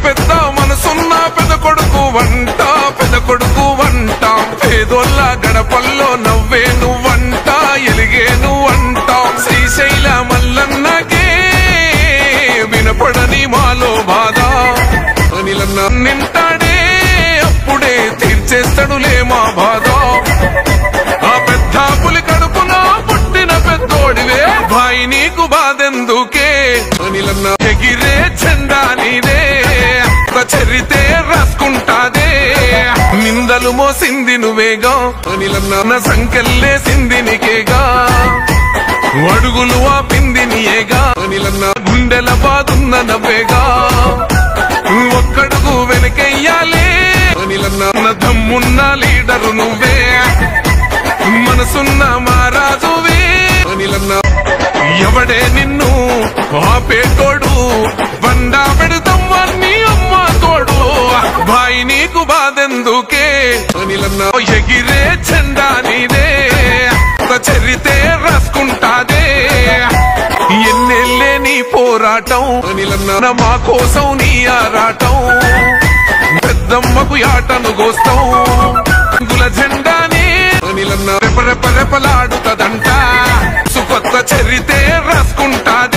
పెద్ద మనసున్న పెద్ద కొడుకు వంట పేదోళ్ళ గడపల్లో నవ్వే నువ్వంట ఎలిగే నువ్వంట శ్రీశైల మల్లన్నకే వినపడని మాలో బాధ అనిలన్న నింటాడే అప్పుడే తీర్చేస్తాడులే మా బాధ ఆ పెద్ద పులి కడుపున పుట్టిన పెద్దోడివే భాయి నీకు బాధెందుకే అనిలన్న ఎగిరే జెండా నీదే చరితే రాసుకుంటాదే నిందలు మోసింది నువ్వేగా అనిలన్న సంకెళ్ళేసింది నీకేగా అడుగులు ఆపింది నీయేగా అనిలన్న గుండెల బాదున్న నవ్వేగా ఒక్కడుగు వెనకెయ్యాలే అనిలన్న దమ్మున్న లీడరు నువ్వే మనసున్న మహారాజువే అనిలన్న ఎవడే నిన్ను ఆపేటోడు బండా పెడతమ్మా నీ అమ్మ తోడు భాయి నీకు బాధెందుకే అనిలన్న ఎగిరే జెండా నీదే చరితే రాసుకుంటాదే ఎన్నెళ్ళే నీ పోరాటం అనిలన్న మా కోసం నీ ఆరాటం పెద్దమ్మకు ఆటను గోస్తాం గుల జెండాని అనిలన్న రెపరెపలాడుతదంట సుకొత్త చరితే రాసుకుంటాదే